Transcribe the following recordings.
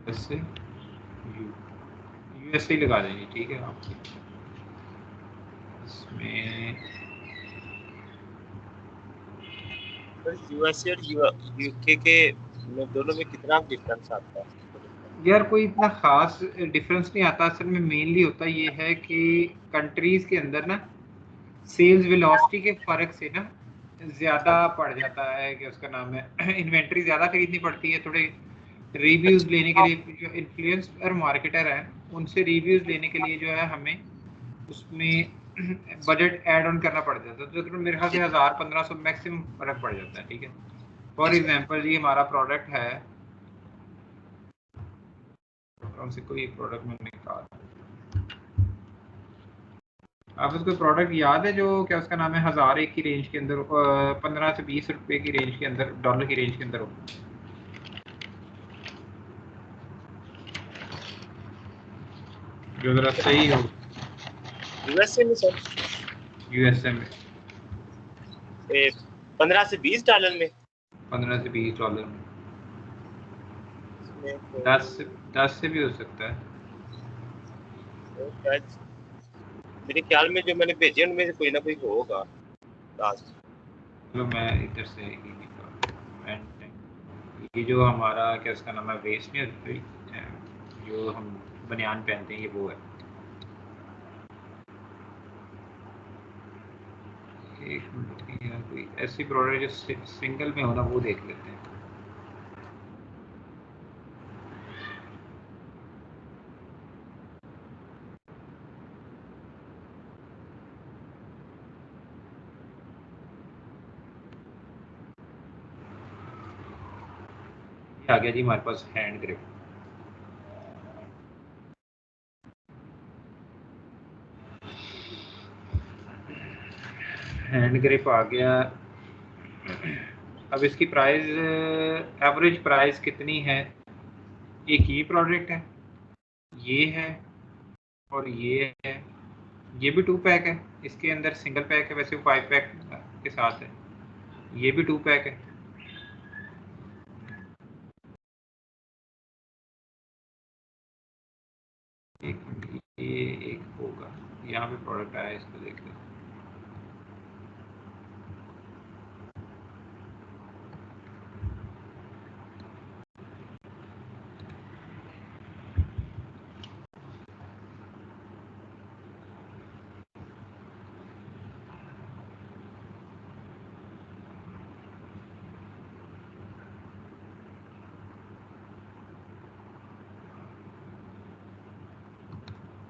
वैसे यूएसए लगा देंगे, ठीक है। आप इसमें यूएसए और यूके के दोनों में कितना डिफरेंस आता है? यार कोई इतना खास डिफरेंस नहीं आता, असल में मेनली होता ये है कि कंट्रीज के अंदर ना सेल्स वेलोसिटी के फर्क से ना ज्यादा पड़ जाता है, कि उसका नाम है इन्वेंट्री ज्यादा खरीदनी पड़ती है। थोड़े रिव्यूज लेने के लिए जो इन्फ्लुएंसर मार्केटर हैं उनसे रिव्यूज लेने के लिए जो है हमें उसमें बजट ऐड ऑन करना पड़ जाता है, तो मेरे ख्याल से 1000-1500 मैक्सिमम फर्क पड़ जाता है, ठीक है। फॉर एग्जाम्पल ये हमारा प्रोडक्ट है, से कोई प्रोडक्ट में निकाल, आप उसको प्रोडक्ट याद है जो क्या उसका नाम है 1001 की रेंज के अंदर, 15 से 20 रुपए की रेंज के अंदर, डॉलर की रेंज के अंदर हो, जो जरा सही हो। यूएसए में सर यूएसए में 15 से 20 डॉलर में, 15 से 20 डॉलर में, इसमें तो 10 से भी हो सकता है। मेरे ख्याल में जो मैंने भेजे उनमें से कोई ना कोई होगा लास्ट। चलो मैं इधर से ये जो हमारा क्या उसका नाम है वेस्ट नहीं होती, जो हम बनियान पहनते हैं, ये वो है। एक मिनट, कोई ऐसी प्रोडक्ट जो सिंगल में होना वो देख लेते हैं। आ गया जी हमारे पास हैंड ग्रिप। हैंड ग्रिप आ गया। अब इसकी प्राइस, एवरेज प्राइस कितनी है? एक ये प्रोडक्ट है, ये है, और ये है। ये भी 2 पैक है, इसके अंदर सिंगल पैक है, वैसे वो 5 पैक के साथ है। ये भी 2 पैक है। ये एक होगा, यहाँ पे प्रोडक्ट आया, इसको देख लो।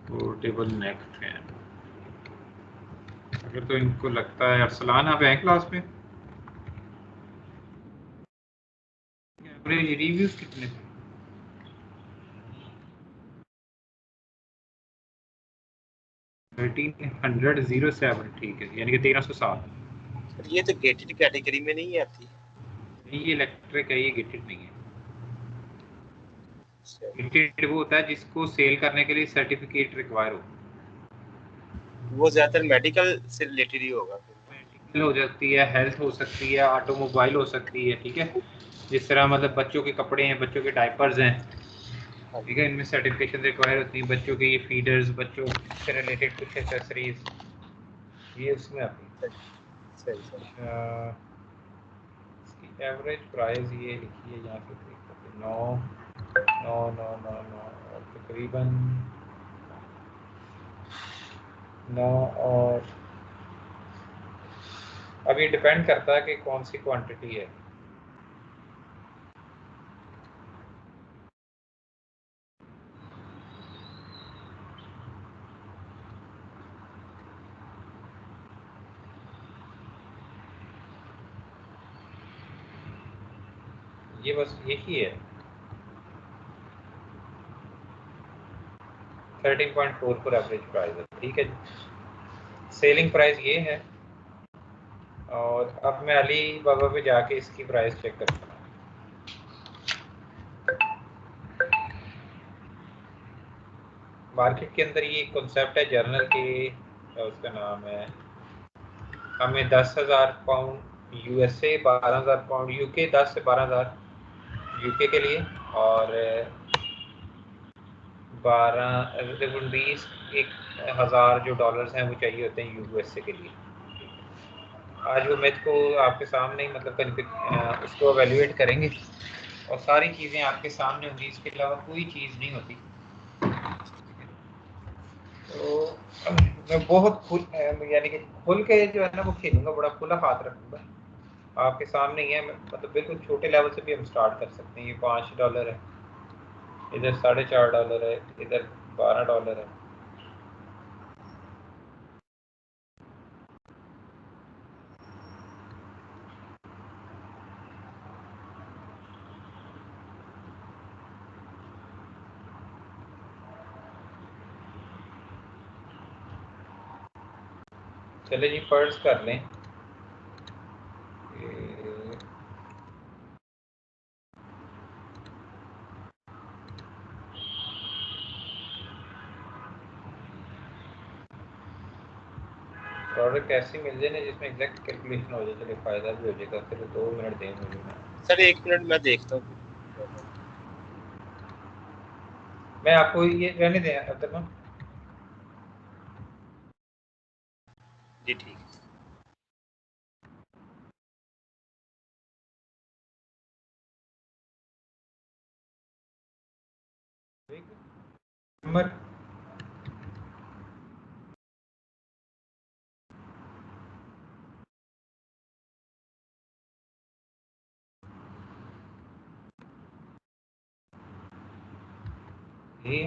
पोर्टेबल नेक फैन। अगर तो इनको लगता है, अरसलान आप हैं क्लास में? एवरेज रिव्यूज कितने थे? 1307, ठीक है, यानी कि 1307। ये तो गेटेड कैटेगरी में नहीं आती। ये इलेक्ट्रिक है, ये गेटेड नहीं है। गेटेड वो होता है जिसको सेल करने के लिए सर्टिफिकेट रिक्वायर हो। वो ज्यादातर मेडिकल से रिलेटेड ही होगा। मेडिकल हो सकती है, हेल्थ हो सकती है, ऑटोमोबाइल हो सकती है, ठीक है। जिस तरह मतलब बच्चों के कपड़े हैं, बच्चों के डायपर्स हैं, ठीक है, इनमें सर्टिफिकेशन रिक्वायर होती है। बच्चों के ये फीडर्स, बच्चों से रिलेटेड कुछ एक्सेसरीज, ये उसमें आती है। सही सही। अच्छा, इसकी एवरेज प्राइस ये लिखी है यहाँ पे, देख सकते हैं, 9 और तकरीबन 9, और अब ये डिपेंड करता है कि कौन सी क्वांटिटी है। ये बस यही है, 13.44 एवरेज प्राइस है, ठीक है जी। सेलिंग प्राइस ये है, और अब मैं अली बाबा पे जाके इसकी प्राइस चेक करता हूँ। मार्केट के अंदर ये कॉन्सेप्ट है जर्नल के, उसका नाम है, हमें 10,000 पाउंड यूएसए, 12,000 पाउंड यूके, 10 से 12,000 यूके के लिए, और 12 रुपीज़ 1000 जो डॉलर्स हैं वो चाहिए होते हैं यूएसए के लिए। आज वो मैथ को आपके सामने ही मतलब उसको एवेल्युएट करेंगे और सारी चीज़ें आपके सामने होंगी, इसके अलावा कोई चीज़ नहीं होती। तो मैं बहुत यानी कि खुल के जो है ना वो खेलूँगा, बड़ा खुला हाथ रखूँगा। आपके सामने ही है, मतलब बिल्कुल छोटे लेवल से भी हम स्टार्ट कर सकते हैं। ये $5 है, इधर $4.5 है, इधर $12 है। चले जी फर्ज कर लें प्रोडक्ट ऐसी मिल जाए ना जिसमें एग्जैक्ट कैलकुलेशन हो जाए, चलिए फायदा भी हो जाएगा। फिर 2 मिनट दें मुझे। सर 1 मिनट मैं देखता हूँ। मैं आपको ये रहने दें अब्दुल। जी ठीक है। नंबर ये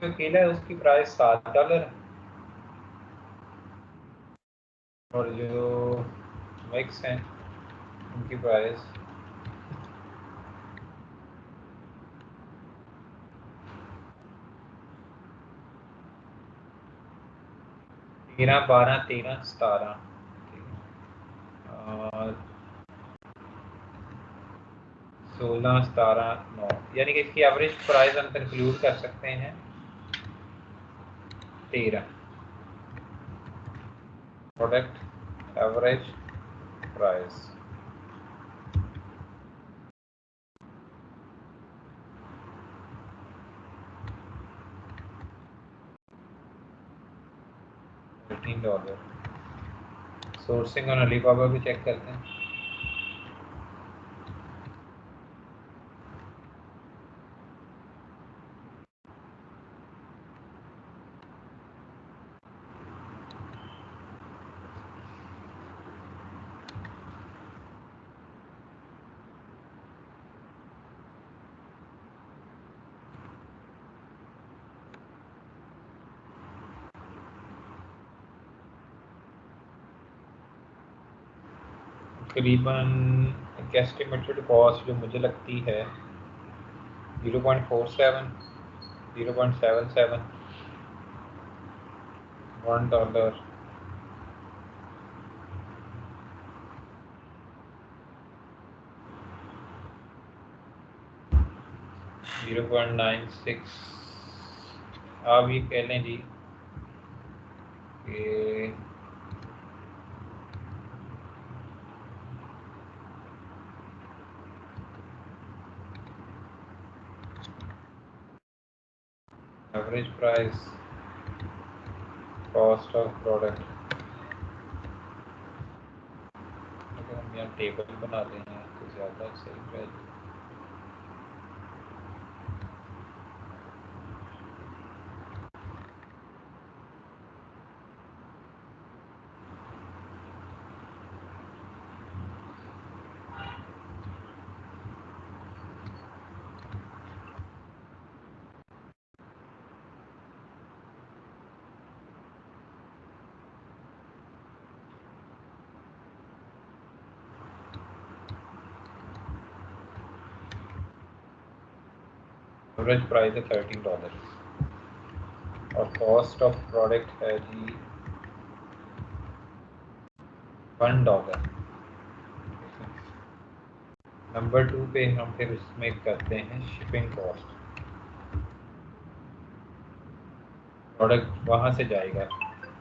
जो केला है उसकी प्राइस $7 है और जो मिक्स हैं उनकी प्राइस 13, 12, 13, 17 और 16, 17, 9, यानी कि इसकी एवरेज प्राइस हम कंक्लूड कर सकते हैं 13। Product average price $13। सोर्सिंग और अलीबाबा भी चेक करते हैं। करीबन एस्टिमेटेड कॉस्ट जो मुझे लगती है 0.47, 0.77, $1, 0.96। आप ये कह लें जी कि average price cost of product, अगर हम यहाँ टेबल बना लें तो ज़्यादा सही रहेगा। एवरेज प्राइस है $13 और कॉस्ट ऑफ प्रोडक्ट है जी $1। नंबर 2 पे हम फिर उसमें करते हैं शिपिंग कॉस्ट। प्रोडक्ट वहाँ से जाएगा,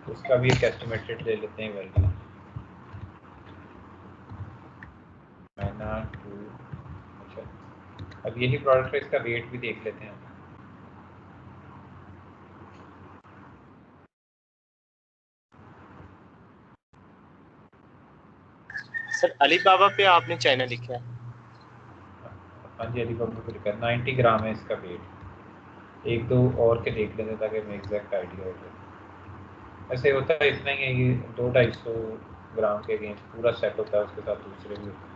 उसका भी एक एस्टिमेटेड ले लेते हैं वैल्यू। China to, अच्छा अब यही प्रोडक्ट है, इसका रेट भी देख लेते हैं। सर अलीबाबा पे आपने चाइना लिखा है? हाँ जी, अलीबाबा पे लिखा है 90 ग्राम है इसका वेट। एक दो और के देख लेते ताकि हमें एग्जैक्ट आइडिया हो जाए। ऐसे होता है इतना ही है, ये 200-250 ग्राम के अगेंस्ट पूरा सेट होता है, उसके साथ दूसरे भी होते हैं।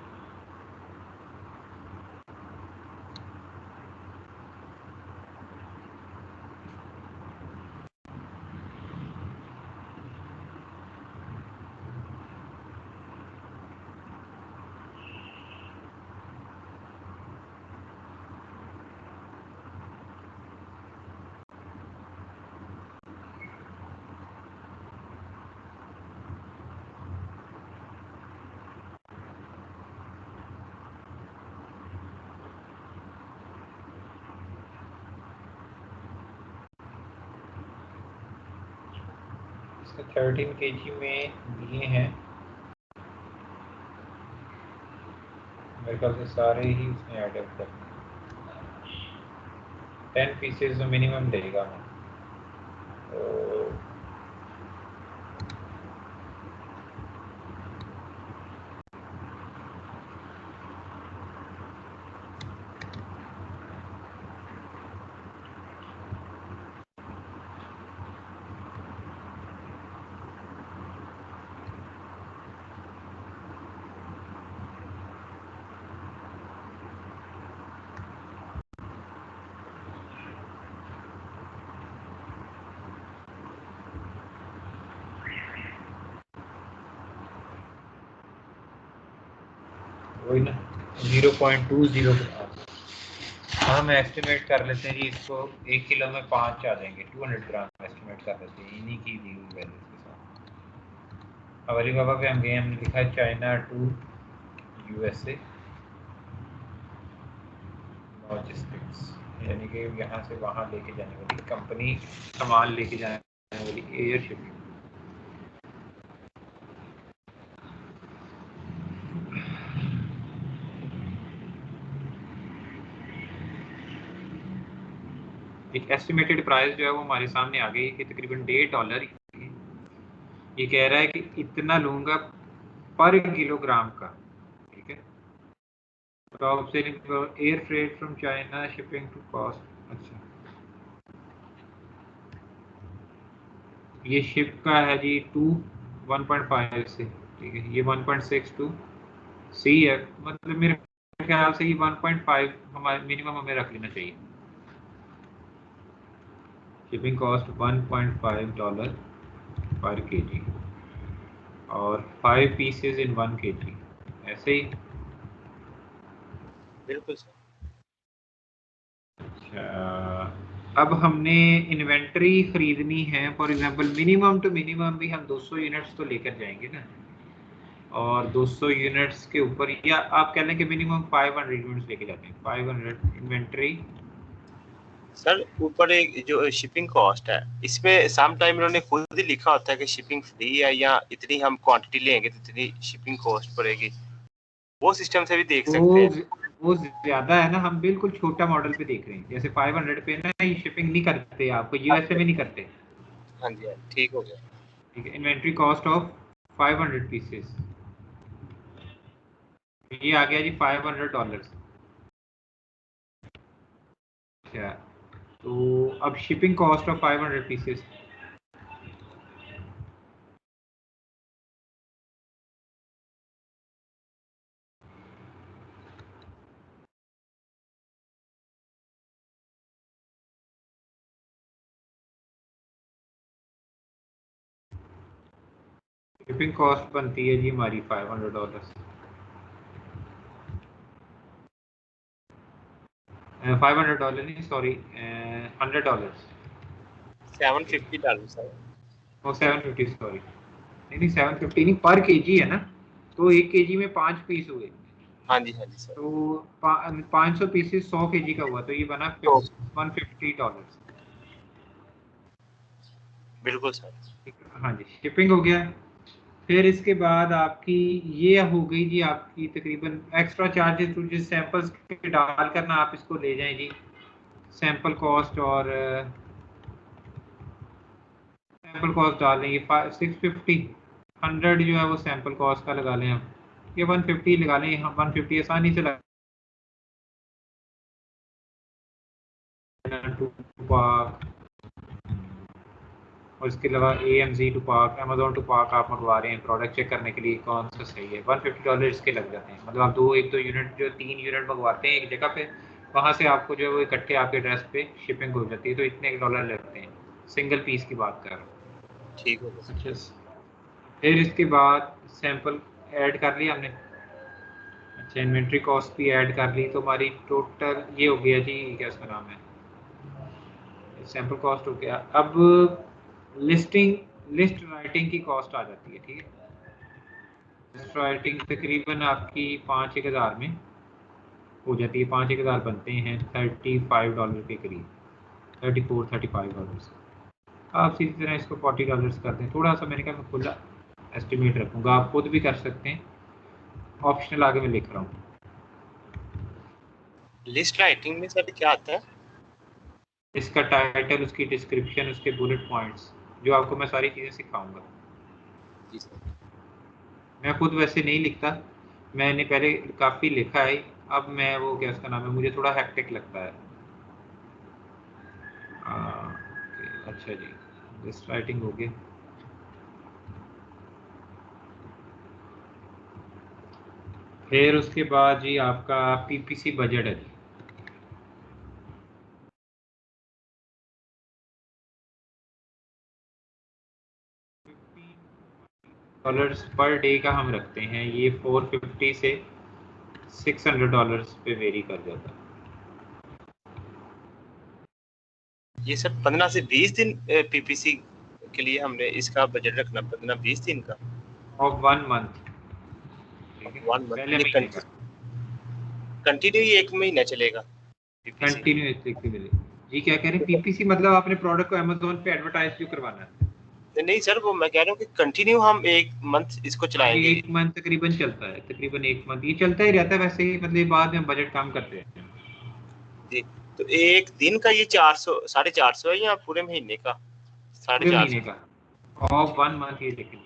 इसका 13 kg में दिए हैं मेरे ख्याल से सारे ही उसने ऐड अप कर 10 पीसेज मिनिमम देगा हमें। तो वही ना 0.20 हम एस्टिमेट कर लेते हैं जी इसको 1 किलो में 5 आ जाएंगे। 200 ग्राम एस्टिमेट कर लेते हैं इन्हीं की दी हुई वैल्यू के साथ। अब अलीबाबा पे हम गए, हमने लिखा है चाइना टू USA लॉजिस्टिक्स, यानी कि यहाँ से वहाँ लेके जाने वाली कंपनी सामान लेके जाने वाली एयर शिपिंग। एक एस्टिमेटेड प्राइस जो है वो हमारे सामने आ गई कि तकरीबन $1.5। ये कह रहा है कि इतना लूंगा पर किलोग्राम का, ठीक है। Top selling air freight from China shipping to cost. अच्छा ये शिप का है जी 1.5 से, ठीक है। ये 1.62 सी है, मतलब मेरे ख्याल से ये 1.5 हमारे मिनिमम हमें रख लेना चाहिए। शिपिंग कॉस्ट $1.5 पर केजी और 5 पीसेज इन 1 kg, ऐसे ही। बिल्कुल सर। अच्छा अब हमने इन्वेंटरी खरीदनी है, for example minimum to minimum भी हम 200 यूनिट्स तो लेकर जाएंगे ना, और 200 यूनिट्स के ऊपर, या आप कह लें कि मिनिमम 500 यूनिट्स लेके जाते हैं। 500 इन्वेंटरी। सर ऊपर एक जो शिपिंग कॉस्ट है, इसमें सम टाइम इन्होंने खुद ही लिखा होता है कि शिपिंग फ्री है या इतनी हम क्वांटिटी लेंगे तो इतनी शिपिंग कॉस्ट पड़ेगी, वो सिस्टम से भी देख सकते वो हैं। वो ज्यादा है ना, हम बिल्कुल छोटा मॉडल पे देख रहे हैं। जैसे 500 पे ना ये शिपिंग नहीं करते, आपको यूएसए में नहीं करते। हाँ जी, ठीक हो गया। ठीक है, इन्वेंट्री कॉस्ट ऑफ 500 पीसेस, ये आ गया जी $500। अच्छा तो अब shipping cost of 500 pieces, shipping cost बनती है जी हमारी $500। $500 नहीं, सॉरी, $100, $750 सर। वो 750, सॉरी, नहीं 750 नहीं, पर केजी है ना, तो 1 केजी में 5 पीस हुए, हाँ जी सर। तो 500 पीसेस 100 केजी का हुआ, तो ये बना तो $150। बिल्कुल सर। हाँ जी, शिपिंग हो गया। फिर इसके बाद आपकी ये हो गई जी आपकी तकरीबन एक्स्ट्रा चार्जेस जो सैंपल्स के डाल करना आप इसको ले जाएं जी, सैंपल कॉस्ट, और सैंपल कॉस्ट डाल लेंगे 650, 100 जो है वो सैंपल कॉस्ट का लगा लें आप, ये 150 लगा लें, यहाँ 150 आसानी से लगा, टू पार्क, और इसके अलावा AMZ to park, Amazon to park आप मंगवा रहे हैं प्रोडक्ट चेक करने के लिए कौन सा सही है, $150 इसके लग जाते हैं। मतलब आप एक दो यूनिट जो 3 यूनिट मंगवाते हैं एक जगह पे, वहाँ से आपको जो है वो इकट्ठे आपके एड्रेस पे शिपिंग हो जाती है, तो इतने $1 लगते हैं, सिंगल पीस की बात कर रहा हूँ। ठीक हो गया। अच्छा, फिर इसके बाद सैंपल ऐड कर लिया हमने, अच्छा इन्वेंट्री कॉस्ट भी ऐड कर ली, तो हमारी टोटल ये हो गया जी, क्या इसका नाम है, सैंपल कॉस्ट हो गया। अब लिस्ट राइटिंग की कॉस्ट आ जाती है, ठीक है, लिस्ट राइटिंग तकरीबन आपकी 5-1 हज़ार में हो जाती है, 5-1 हज़ार बनते हैं $35 के करीब, $34-35। आप सीधी तरह इसको $40 कर दें, थोड़ा सा मैंने कहा मैं खुला एस्टिमेट रखूँगा, आप खुद भी कर सकते हैं, ऑप्शनल आगे मैं लिख रहा हूँ। लिस्ट राइटिंग में सर क्या आता है? इसका टाइटल, उसकी डिस्क्रिप्शन, उसके बुलेट पॉइंट्स, जो आपको मैं सारी चीज़ें सिखाऊंगा। जी सर। मैं खुद वैसे नहीं लिखता, मैंने पहले काफ़ी लिखा है, अब मैं वो क्या उसका नाम है, मुझे थोड़ा हेक्टिक लगता है। अच्छा जी, लिस्ट राइटिंग हो गई। फिर उसके बाद जी आपका PPC बजट है जी, $15 पर डे का हम रखते हैं, ये 450 से $600 पे वेरी कर जाता है। ये सर 15 से 20 दिन पीपीसी के लिए हमने इसका बजट रखना, 15-20 दिन का, और 1 मंथ, ठीक है, 1 मंथ पहले ये महीने का कंटिन्यू ये 1 महीना चलेगा पीपीसी? कंटिन्यूसली मिले। जी क्या कह रहे हैं, PPC मतलब आपने प्रोडक्ट को अमेजोन पे एडवर्टाइज जो करवाना है? नहीं सर, वो मैं कह रहा हूँ कि कंटिन्यू हम 1 मंथ इसको हाँ जी, चलाएंगे। 1 मंथ तकरीबन चलता है, तकरीबन 1 मंथ ये चलता ही रहता है वैसे ही, मतलब बाद में हम बजट कम करते हैं जी, तो एक दिन का ये 400 450 है या पूरे महीने का पूरे महीने 450? का, और 1 मंथ ये लेकिन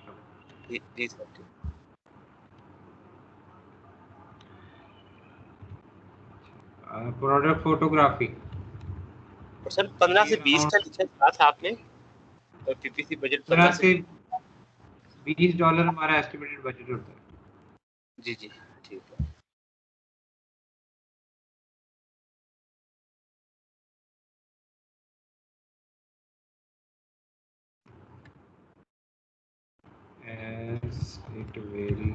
जी सर ठीक। प्रोडक्ट फोटोग्राफी, और सर 15 ये से 20 का लिखा था आपने, और पीपीसी बजट 15 से $20 हमारा एस्टिमेटेड बजट होता है। जी ठीक है। As it vary,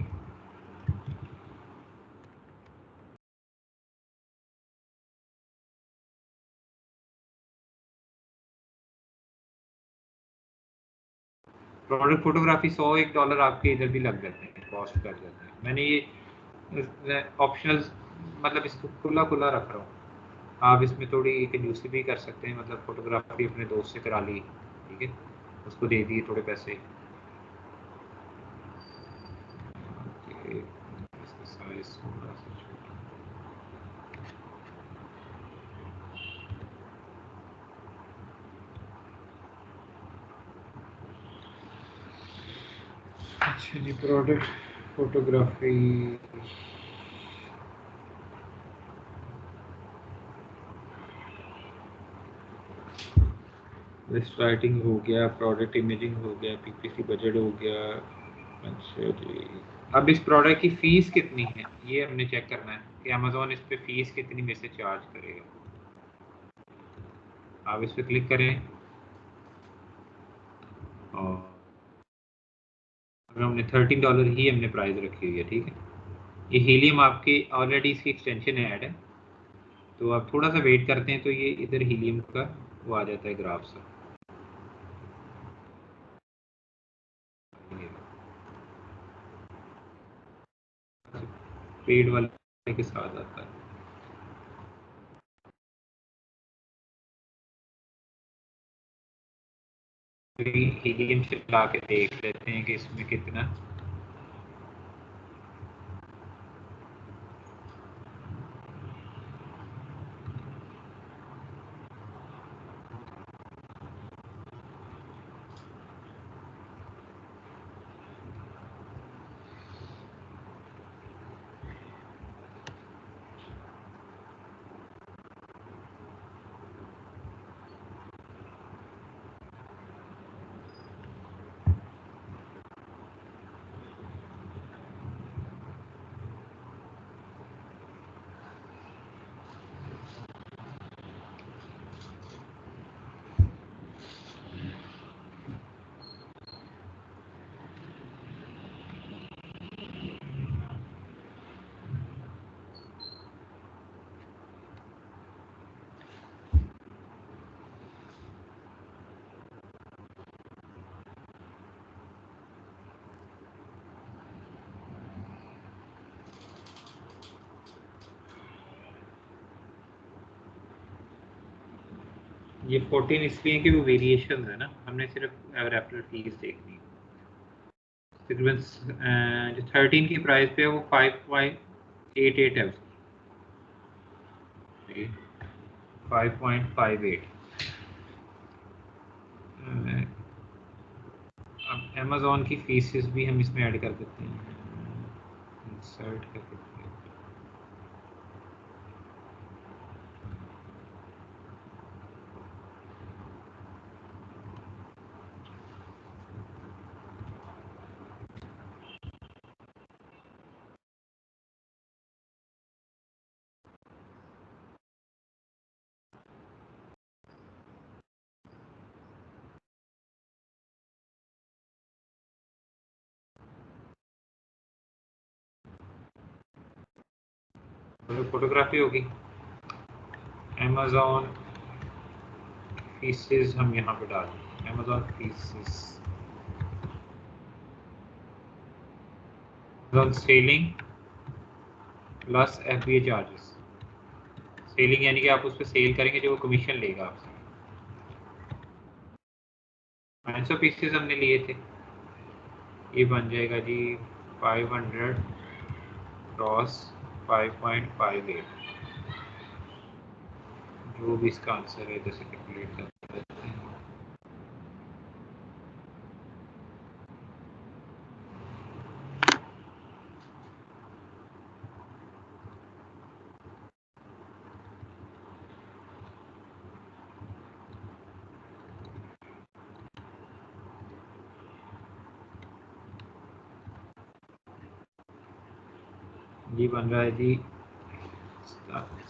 product photography $101 आपके इधर भी लग जाते हैं, कॉस्ट कर जाते हैं। मैंने ये ऑप्शनल मतलब इसको खुला खुला रख रहा हूँ, आप इसमें थोड़ी कंजूसी भी कर सकते हैं, मतलब फोटोग्राफी अपने दोस्त से करा ली, ठीक है, उसको दे दिए थोड़े पैसे, इसका साइज थोड़ा सा छोटा। अच्छा जी, प्रोडक्ट फोटोग्राफी, लिस्ट राइटिंग हो गया, प्रोडक्ट इमेजिंग हो गया, PPC बजट हो गया। अच्छा जी, अब इस प्रोडक्ट की फीस कितनी है ये हमने चेक करना है कि अमेजोन इस पे फीस कितनी में से चार्ज करेगा। आप इस पे क्लिक करें, और हमने $13 ही हमने प्राइस रखी हुई है, ठीक है, ये हीलियम आपके ऑलरेडी इसकी एक्सटेंशन ऐड है, तो आप थोड़ा सा वेट करते हैं तो ये इधर हीलियम का वो आ जाता है ग्राफ सा। पेड वाले के साथ आता है। हीलियम चला के देख लेते हैं कि इसमें कितना ये 14 इसलिए कि वो वेरिएशन है ना, हमने सिर्फ रेफरल फीस देखनी है। तकरीबन जो 13 की प्राइस पे है वो 5.88 है उसकी, 5.58। अब अमेज़ॉन की फीसेस भी हम इसमें ऐड कर देते हैं, इंसर्ट करके। फोटोग्राफी होगी, अमेज़ॉन फीसेस हम यहाँ पे डाल दें, Amazon faeces, Amazon selling plus FBA charges. Selling यानी कि आप उस पर सेल करेंगे जो वो कमीशन लेगा आपसे। 500 पीसेस हमने लिए थे, ये बन जाएगा जी 500 क्रॉस 5.58, जो भी इसका आंसर है जैसे कैलकुलेट कर देते हैं। ये बन रहा है जी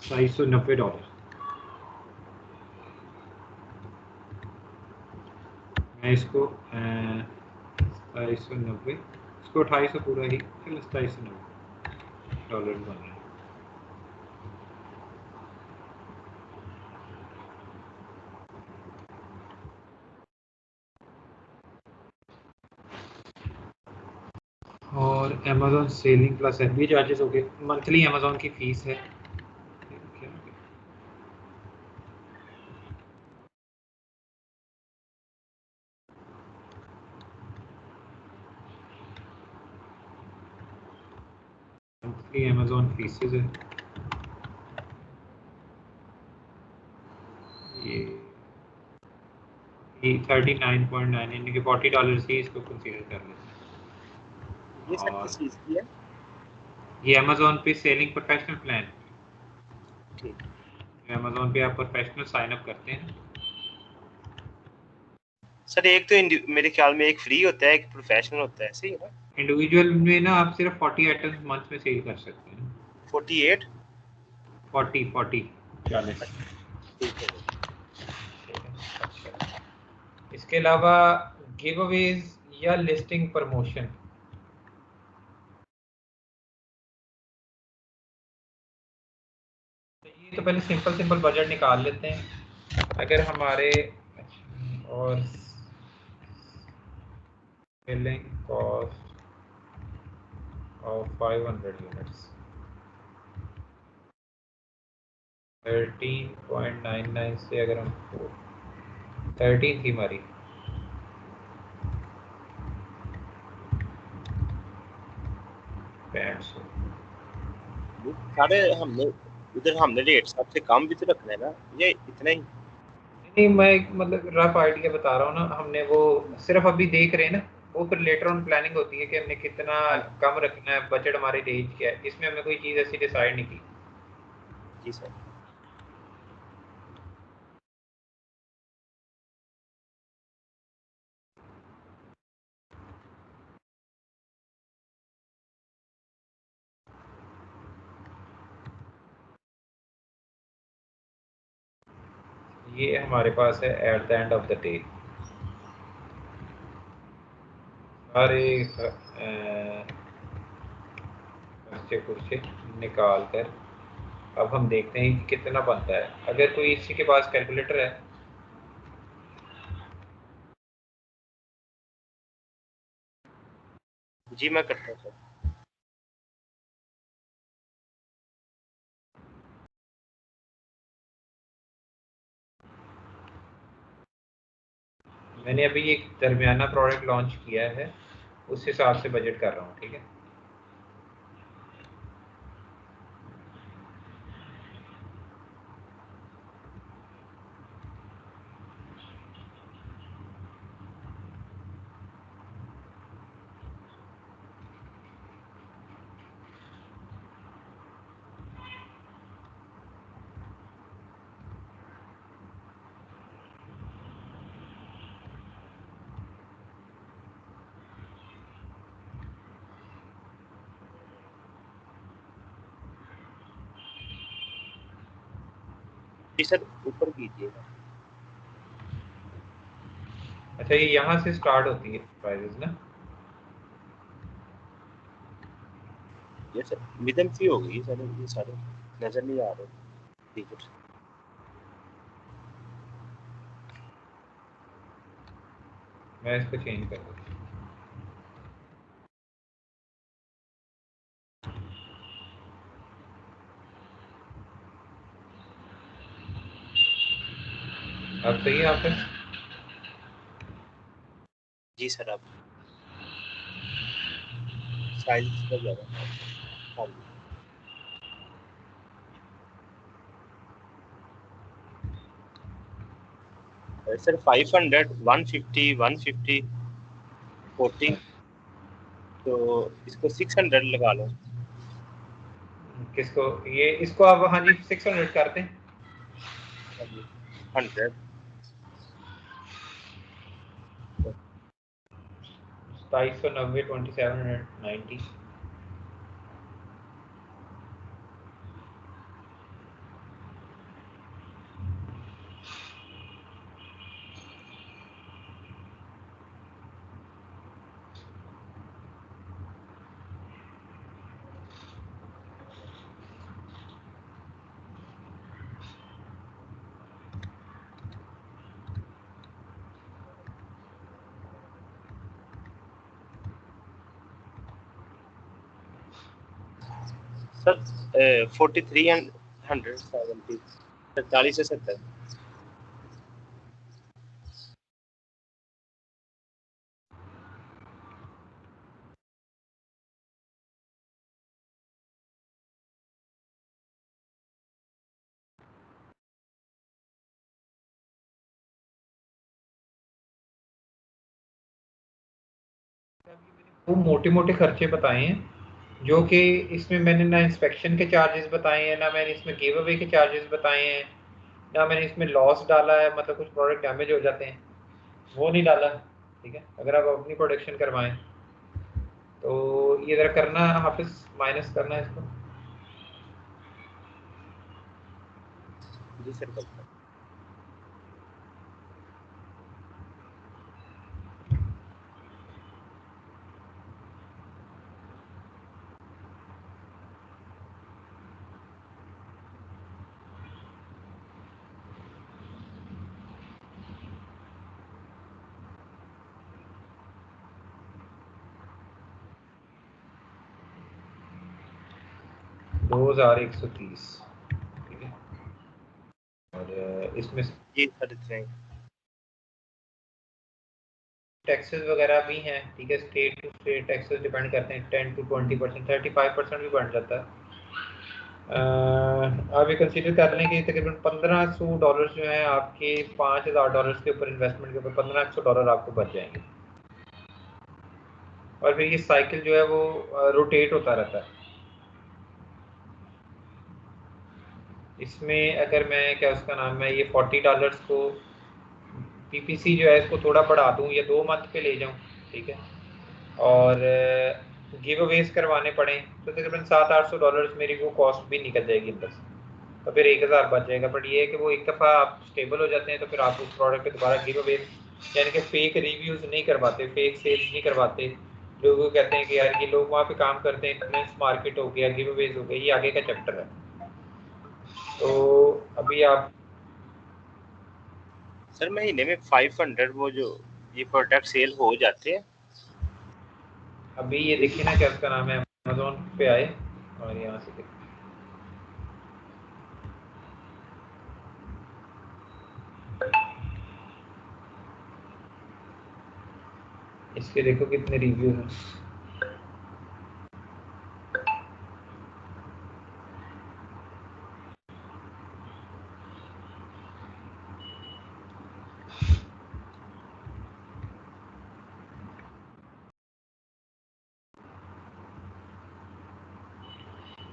$790। मैं इसको 2790, इसको 2800 पूरा ही, चलो $2790 बन रहा है। और Amazon selling plus FBA charges हो गए, मंथली अमेज़ॉन की फीस है। मंथली अमेज़ॉन फीसेस है ये 39.9, यानी कि $40 ही इसको कंसीडर कर लेते हैं। ये सर किस चीज की है? ये अमेज़ॉन पे सेलिंग प्रोफेशनल प्लान, ठीक, अमेज़ॉन पे आप प्रोफेशनल साइन अप करते हैं। सर एक तो मेरे ख्याल में एक फ्री होता है, एक प्रोफेशनल होता है, सही है ना? इंडिविजुअल में ना आप सिर्फ 40 आइटम्स मंथ में सेल कर सकते हैं। 48 40 ठीक है। इसके अलावा गिव अवेज या लिस्टिंग प्रमोशन, तो ये तो पहले सिंपल बजट निकाल लेते हैं। अगर हमारे और सेलिंग कॉस्ट ऑफ 500 यूनिट्स 13.99 से अगर हम 13 थी हमारी, सारे हमने उधर हमने रेट सबसे कम भी तो रखना है ना, ये इतना ही? नहीं, मैं मतलब रफ आइडिया बता रहा हूँ ना, हमने वो सिर्फ अभी देख रहे हैं ना, वो फिर लेटर ऑन प्लानिंग होती है कि हमने कितना कम रखना है, बजट हमारी रेंज क्या है, इसमें हमने कोई चीज़ ऐसी डिसाइड नहीं की। जी सर। ये हमारे पास है at the end of the day सारे खर्चे खुर्चे निकाल कर। अब हम देखते हैं कि कितना बनता है। अगर कोई इसी के पास कैलकुलेटर है, जी मैं करता हूँ सर। मैंने अभी एक दरमियाना प्रोडक्ट लॉन्च किया है, उस हिसाब से बजट कर रहा हूँ, ठीक है। जी सर ऊपर कीजिएगा। अच्छा, ये यहाँ से स्टार्ट होती है प्राइजेस ना? ये सर मिदन सी हो गई सर, ये सारे नजर नहीं आ रहे डिजिट। मैं इसको चेंज कर दूँ। अब सही है आपका? जी सर आप साइज का ज़्यादा। हाँ जी सर 500 150 150 40, तो इसको 600 लगा लो। किसको? ये इसको आप, हाँ जी, 600 करते हैं। 100 2790 2790। सर 43 एंड 170 47 से 70। वो मोटे मोटे खर्चे बताए हैं, जो कि इसमें मैंने ना इंस्पेक्शन के चार्जेस बताए हैं, ना मैंने इसमें गिव अवे के चार्जेस बताए हैं, ना मैंने इसमें लॉस डाला है, मतलब कुछ प्रोडक्ट डैमेज हो जाते हैं, वो नहीं डाला। ठीक है, अगर आप अपनी प्रोडक्शन करवाएं तो ये ज़रा करना हाफिज, माइनस करना इसको। जी सर करता हूँ। 2130, ठीक है। और इसमें ये खरीद टैक्सेस वगैरह भी हैं, ठीक है। State to state taxes depend करते हैं, 10 to 20%, 35% भी बढ़ जाता है। आप ये कंसीडर कर लें कि तकरीबन $1500 जो है आपके $5000 के ऊपर इन्वेस्टमेंट के ऊपर $1500 आपको बच जाएंगे। और फिर ये साइकिल जो है वो रोटेट होता रहता है। इसमें अगर मैं क्या उसका नाम है ये $40 को पीपीसी जो है इसको थोड़ा बढ़ा दूं या 2 मंथ पे ले जाऊं, ठीक है, और गिव अवेज करवाने पड़े तो तकरीबन $700-800 मेरी वो कॉस्ट भी निकल जाएगी अंदर से, तो फिर 1000 बच जाएगा। बट ये है कि वो एक दफ़ा आप स्टेबल हो जाते हैं तो फिर आप उस प्रोडक्ट पे दोबारा गिव अवेज यानी कि फेक रिव्यूज़ नहीं करवाते, फेक सेल्स नहीं करवाते। लोग कहते हैं कि यार ये लोग वहाँ पे काम करते हैं, इन्फ्लुएंस मार्केट हो गया, गिव अवेज हो गया, ये आगे का चैप्टर है। तो अभी आप सर महीने में 500 वो जो ये प्रोडक्ट सेल हो जाते हैं। अभी ये देखिए ना क्या उसका नाम है, अमेज़न पे आए और यहाँ से देखिए इसके, देखो कितने रिव्यू हैं।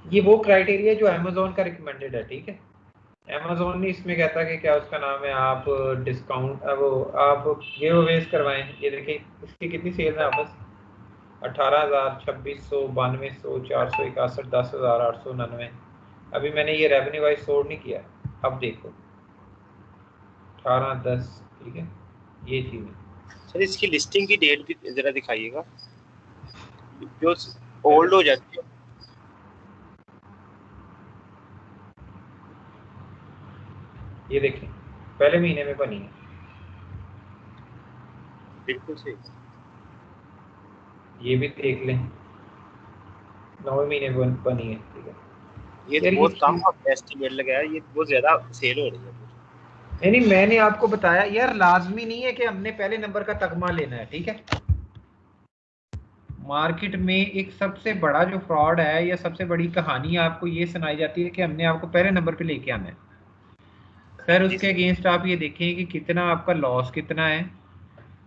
ये वो क्राइटेरिया जो अमेज़न का रिकमेंडेड है, ठीक है। अमेज़न नहीं इसमें कहता कि क्या उसका नाम है आप डिस्काउंट वो आप गिव अवेज करवाएं। ये देखिए इसकी कितनी सेल है आपस 18,000, 2600, 9200, 461, 10,899। अभी मैंने ये रेवेन्यू वाइज सोल्ड नहीं किया। अब देखो 18, 10, ठीक है, ये चीज़ है। सर इसकी लिस्टिंग की डेट भी जरा दिखाइएगा जो पहले ओल्ड हो जाती है। ये देखिए पहले महीने में बनी है, बिल्कुल सही। ये भी देख लें 9वें महीने में बनी है, ठीक है। ये तो यार ये बहुत कम एस्टिमेट लगा है, ये बहुत ज्यादा सेल हो रही है। नहीं, मैंने आपको बताया यार, लाजमी नहीं है कि हमने पहले नंबर का तगमा लेना है, ठीक है। मार्केट में एक सबसे बड़ा जो फ्रॉड है या सबसे बड़ी कहानी आपको ये सुनाई जाती है कि हमने आपको पहले नंबर पे लेके आना है। सर जी उसके सर। अगेंस्ट आप ये देखें कि कितना आपका लॉस कितना है,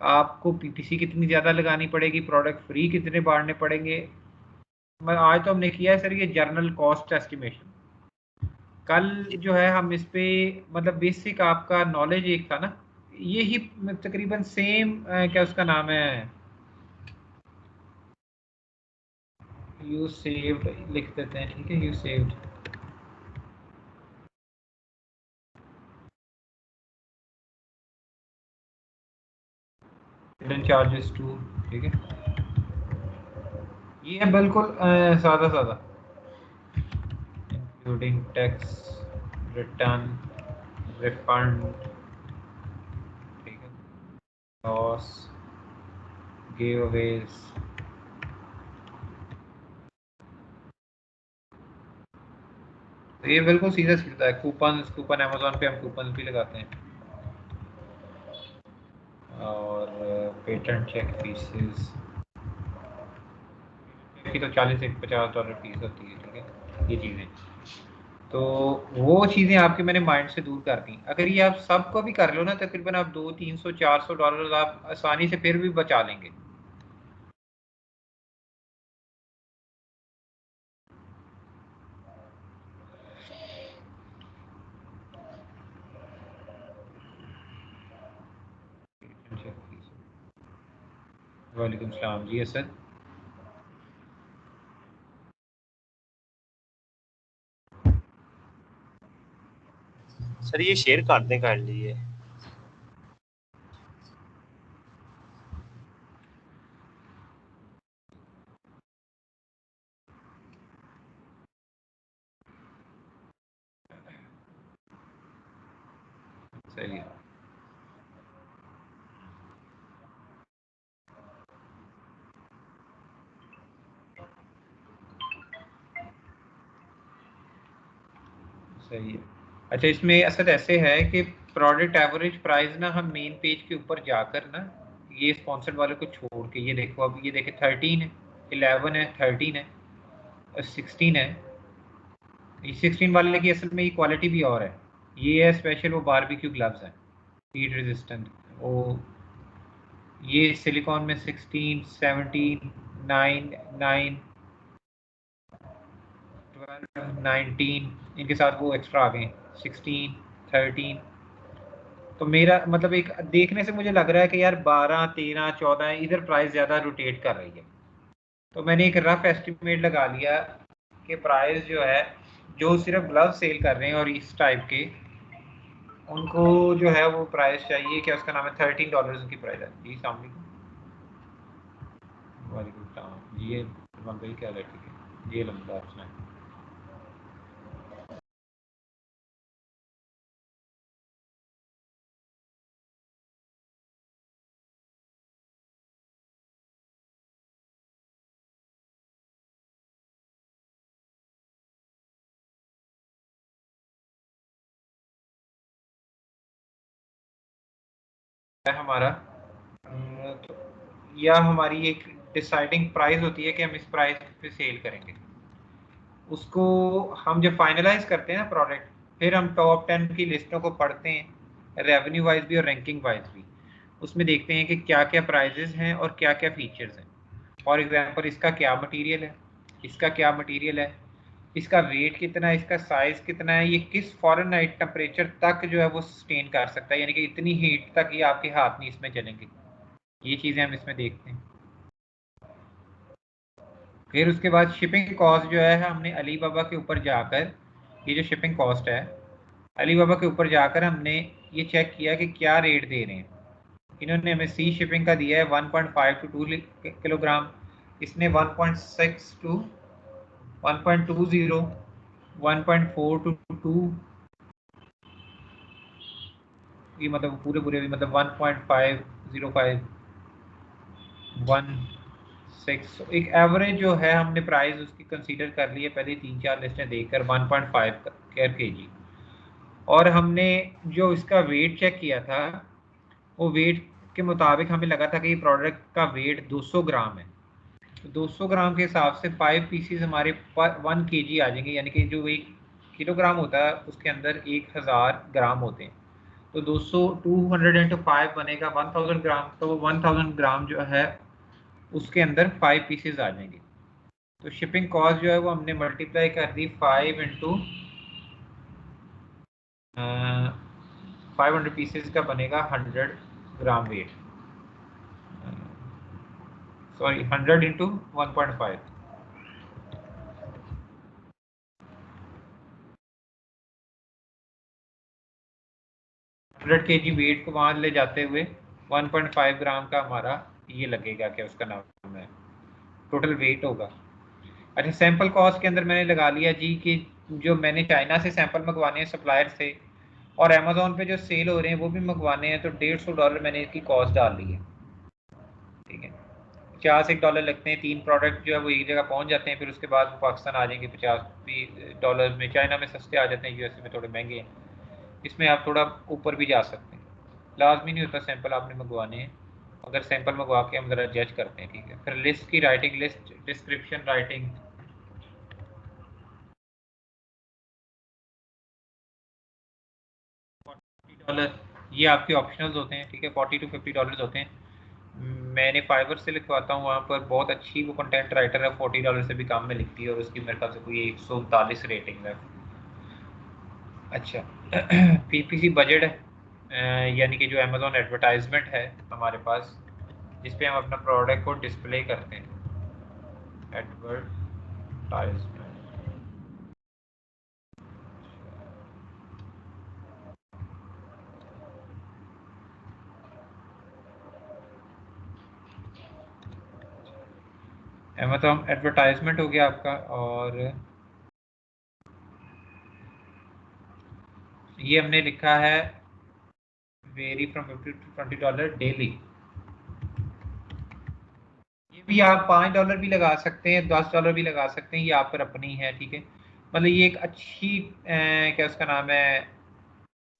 आपको पीपीसी कितनी ज़्यादा लगानी पड़ेगी, प्रोडक्ट फ्री कितने बांटने पड़ेंगे। मैं आज तो हमने किया है सर ये जर्नल कॉस्ट एस्टिमेशन। कल जी जो है हम इस पे मतलब बेसिक आपका नॉलेज एक था ना, ये ही तकरीबन सेम क्या उसका नाम है यू सेव्ड लिख देते हैं, ठीक है, you saved hidden charges too, ठीक है। ये है बिल्कुल सादा सादा, इंक्लूडिंग टैक्स, रिटर्न, रिफंड, ठीक है, लॉस, गिव अवेज। तो ये बिल्कुल सीधा सीधा है। कूपन कूपन अमेजोन पे हम कूपन भी लगाते हैं, और पेटेंट चेक फीसेस की तो 40 से $50 फीस होती है, ठीक है, ये चीज़ें। तो वो चीज़ें आपके मैंने माइंड से दूर कर दी। अगर ये आप सबको भी कर लो ना तकरीबन आप 200, 300, 400 डॉलर आप आसानी से फिर भी बचा लेंगे। वालेकुम सलाम जी असद। सर ये शेयर कर दें कर लिए। सही है। सही है। अच्छा, इसमें असल ऐसे है कि प्रोडक्ट एवरेज प्राइस ना हम मेन पेज के ऊपर जाकर ना, ये स्पॉन्सर्ड वाले को छोड़ के, ये देखो अब ये देखे 13 है, 11 है, 13 है, 16 है। ये 16 वाले की असल में ये क्वालिटी भी और है, ये है स्पेशल, वो बारबेक्यू ग्लव्स है, हीट रेजिस्टेंट। वो ये सिलिकॉन में 16, 17, 9, 9, 12, 19, इनके साथ वो एक्स्ट्रा आ गए 16, 13। तो मेरा मतलब एक देखने से मुझे लग रहा है कि यार 12, 13, 14 इधर प्राइस ज़्यादा रोटेट कर रही है। तो मैंने एक रफ एस्टिमेट लगा लिया कि प्राइस जो है, जो सिर्फ ग्लव सेल कर रहे हैं और इस टाइप के, उनको जो है वो प्राइस चाहिए, क्या उसका नाम है, $13 की प्राइस है जी। सामने वालेकुम सलाम जी, ये भाई क्या है, ठीक है, ये लंबा ऑप्शन है। हमारा तो या हमारी एक डिसाइडिंग प्राइस होती है कि हम इस प्राइस पे सेल करेंगे, उसको हम जब फाइनलाइज करते हैं ना प्रोडक्ट, फिर हम टॉप 10 की लिस्टों को पढ़ते हैं, रेवेन्यू वाइज भी और रैंकिंग वाइज भी। उसमें देखते हैं कि क्या क्या प्राइजेस हैं और क्या क्या फीचर्स हैं। फॉर एग्जांपल इसका क्या मटेरियल है, इसका क्या मटेरियल है, इसका वेट कितना है, इसका साइज कितना है, ये किस फॉरेन नाइट टेम्परेचर तक जो है वो सस्टेन कर सकता है, यानी कि इतनी हीट तक ये आपके हाथ नहीं इसमें चलेंगे। ये चीज़ें हम इसमें देखते हैं। फिर उसके बाद शिपिंग कॉस्ट जो है, हमने अलीबाबा के ऊपर जाकर, ये जो शिपिंग कॉस्ट है, अलीबाबा के ऊपर जाकर हमने ये चेक किया कि क्या रेट दे रहे हैं। इन्होंने हमें सी शिपिंग का दिया है 1.5 टू 2 किलोग्राम, इसने 1.6 टू 1.20, 1.4 टू 2, ये मतलब पूरे पूरे भी मतलब 1.505, 1.6। एक एवरेज जो है हमने प्राइस उसकी कंसीडर कर ली है, पहले 3-4 लिस्टें देखकर 1.5 के जी। और हमने जो इसका वेट चेक किया था, वो वेट के मुताबिक हमें लगा था कि ये प्रोडक्ट का वेट 200 ग्राम है। तो 200 ग्राम के हिसाब से 5 पीसीज हमारे पर 1 केजी आ जाएंगे, यानी कि जो 1 किलोग्राम होता है उसके अंदर 1000 ग्राम होते हैं। तो 200 200 इंटू 5 बनेगा 1000 ग्राम, तो वो 1000 ग्राम जो है उसके अंदर 5 पीसेज आ जाएंगे। तो शिपिंग कॉस्ट जो है वो हमने मल्टीप्लाई कर दी 5 इंटू 500 पीसेज का बनेगा 100 gram weight, sorry 100 into 1.5, 100 KG weight को वहाँ ले जाते हुए 1.5 ग्राम का हमारा ये लगेगा, क्या उसका नाम है, टोटल वेट होगा। अच्छा, सैंपल कॉस्ट के अंदर मैंने लगा लिया जी कि जो मैंने चाइना से सैंपल मंगवाने हैं सप्लायर से, और अमेजोन पे जो सेल हो रहे हैं वो भी मंगवाने हैं, तो $150 मैंने इसकी कॉस्ट डाल ली है। ठीक है, 50 $1 लगते हैं, 3 प्रोडक्ट जो है वो एक जगह पहुंच जाते हैं, फिर उसके बाद वो पाकिस्तान आ जाएंगे $50 में। चाइना में सस्ते आ जाते हैं, यूएसए में थोड़े महंगे हैं। इसमें आप थोड़ा ऊपर भी जा सकते हैं, लाजमी नहीं होता सैंपल आपने मंगवाने हैं। अगर सैंपल मंगवा के हम ज़रा जज करते हैं, ठीक है। फिर लिस्ट की राइटिंग, लिस्ट डिस्क्रिप्शन राइटिंग, $40 ये आपके ऑप्शनल्स होते हैं, ठीक है। $40 to $50 होते हैं। मैंने फाइवर से लिखवाता हूँ, वहाँ पर बहुत अच्छी वो कंटेंट राइटर है, $40 से भी कम में लिखती है, और उसकी मेरे ख्याल से कोई 139 रेटिंग है। अच्छा, पीपीसी बजट है, यानी कि जो अमेजोन एडवर्टाइजमेंट है हमारे पास, जिस पे हम अपना प्रोडक्ट को डिस्प्ले करते हैं, एडवर्टाइजमेंट। अमेजोन एडवर्टाइजमेंट हो गया आपका, और ये हमने लिखा है वेरी फ्रॉम $50 to $20 डेली। ये भी आप $5 भी लगा सकते हैं, $10 भी लगा सकते हैं, ये आप पर अपनी है, ठीक है। मतलब ये एक अच्छी क्या उसका नाम है,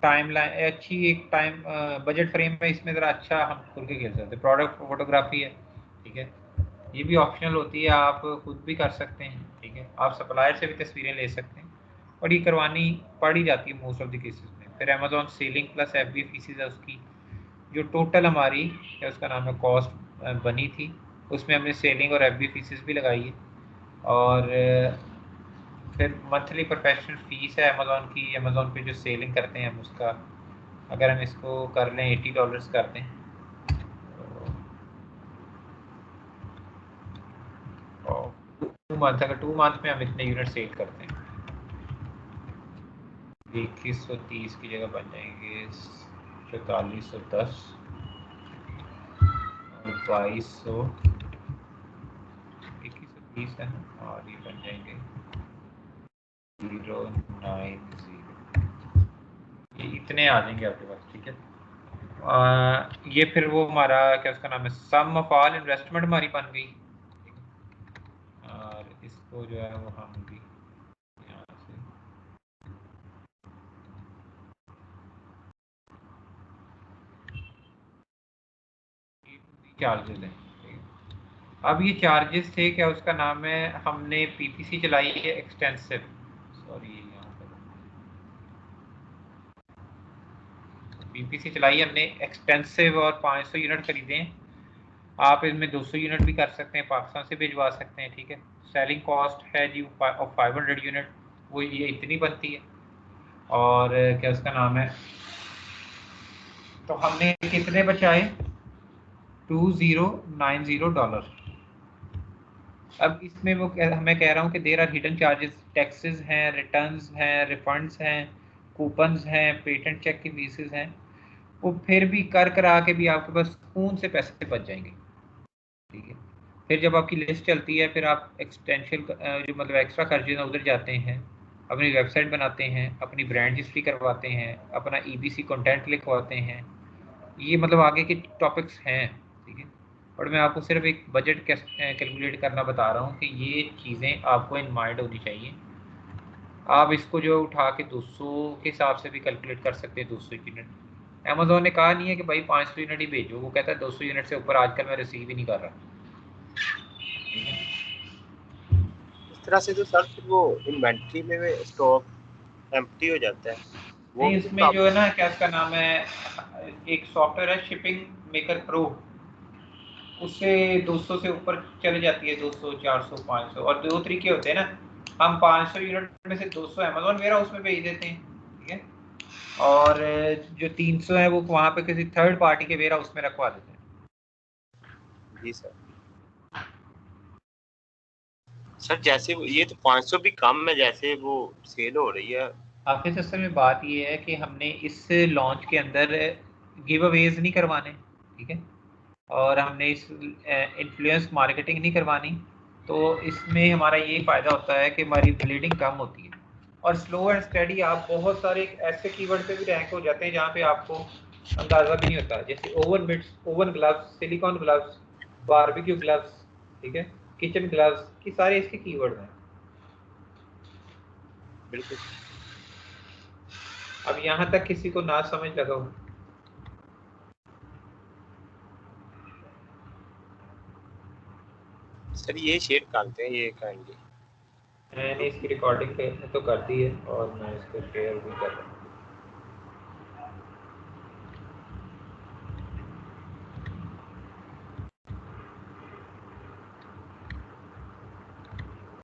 टाइम लाइन अच्छी, एक टाइम बजट फ्रेम में इसमें ज़रा अच्छा हम खुल के खेल सकते हैं। प्रोडक्ट फोटोग्राफी है, ठीक है, ये भी ऑप्शनल होती है, आप खुद भी कर सकते हैं, ठीक है, आप सप्लायर से भी तस्वीरें ले सकते हैं, और ये करवानी पड़ ही जाती है मोस्ट ऑफ द केसेस में। फिर Amazon selling plus FB fees है उसकी, जो टोटल हमारी क्या उसका नाम है कॉस्ट बनी थी, उसमें हमने सेलिंग और FB फीसिस भी लगाई है। और फिर मंथली प्रोफेशनल फ़ीस है अमेज़ोन की, अमेज़ोन पे जो सेलिंग करते हैं हम उसका, अगर हम इसको कर लें $80 कर दें और 2 मंथ, अगर 2 मंथ में हम इतने यूनिट सेल करते हैं 2130 की जगह बन जाएंगे 4410 और 2200, 2130 है ना, और ये बन जाएंगे 090, ये इतने आ जाएंगे आपके पास, ठीक है। ये फिर वो हमारा क्या उसका नाम है सम ऑफ ऑल इन्वेस्टमेंट हमारी बन गई, और इसको जो है वो हम भी यहाँ से चार्जेस हैं, ठीक है। अब ये चार्जेस थे क्या उसका नाम है, हमने PPC चलाई है एक्सटेंसिव, सॉरी यहाँ पर PPC चलाई हमने एक्सटेंसिव और 500 यूनिट खरीदे हैं। आप इसमें 200 यूनिट भी कर सकते हैं, पाकिस्तान से भिजवा सकते हैं, ठीक है। सेलिंग कॉस्ट है जी 500 यूनिट, वो ये इतनी बनती है। और क्या उसका नाम है, तो हमने कितने बचाए, $2090। अब इसमें वो मैं कह रहा हूँ कि there are hidden charges, taxes हैं, रिटर्न्स हैं, रिफंड्स हैं, कूपन्स हैं, पेटेंट चेक की फीसेस हैं, वो फिर भी कर करा के भी आपके पास खून से पैसे बच जाएंगे, ठीक है। फिर जब आपकी लिस्ट चलती है, फिर आप एक्सटेंशियल जो मतलब एक्स्ट्रा खर्चे हैं उधर जाते हैं, अपनी वेबसाइट बनाते हैं, अपनी ब्रांड हिस्ट्री करवाते हैं, अपना EBC कंटेंट लिखवाते हैं, ये मतलब आगे के टॉपिक्स हैं, ठीक है। और मैं आपको सिर्फ एक बजट कैलकुलेट करना बता रहा हूँ कि ये चीज़ें आपको इन माइंड होनी चाहिए। आप इसको जो उठा के 200 के हिसाब से भी कैलकुलेट कर सकते हैं, 200 यूनिट। अमेजोन ने कहा नहीं है कि भाई 500 यूनिट ही भेजो, वो कहता है 200 यूनिट से ऊपर आजकल मैं रिसीव ही नहीं कर रहा। इस तरह से तो सर फिर वो इन्वेंट्री में स्टॉक एम्प्टी हो जाता है, वो नहीं, भी तो उसमें जो है प्रॉब्लम। ना क्या उसका नाम है, एक सॉफ्टवेयर है शिपिंग मेकर प्रो, उससे 200 से ऊपर चले जाती है, 200 400 500। और दो तरीके होते हैं ना, हम 500 यूनिट में से 200 अमेजोन वेयर हाउस में भेज देते हैं, ठीक है, और जो 300 है वो वहाँ पे किसी थर्ड पार्टी के वेयर हाउस में रखवा देते हैं। जी सर। सर जैसे ये तो 500 भी कम है जैसे वो सेल हो रही है। हाफिज असल में बात ये है कि हमने इस लॉन्च के अंदर गिव अवेज नहीं करवाने, ठीक है, और हमने इस इन्फ्लुएंस मार्केटिंग नहीं करवानी, तो इसमें हमारा ये फ़ायदा होता है कि हमारी ब्लीडिंग कम होती है। और स्लो एंड स्टडी आप बहुत सारे ऐसे कीवर्ड पे भी रैंक हो जाते हैं जहाँ पे आपको अंदाज़ा भी नहीं होता, जैसे oven mitts, oven gloves, silicone gloves, barbecue gloves, ठीक है, किचन ग्लव्स, ये सारे इसके कीवर्ड हैं। बिल्कुल। अब यहाँ तक किसी को ना समझ लगा हो, सर ये शेयर करते हैं, ये करेंगे। मैंने इसकी रिकॉर्डिंग तो कर दी है और मैं इसको शेयर भी कर रहा हूँ।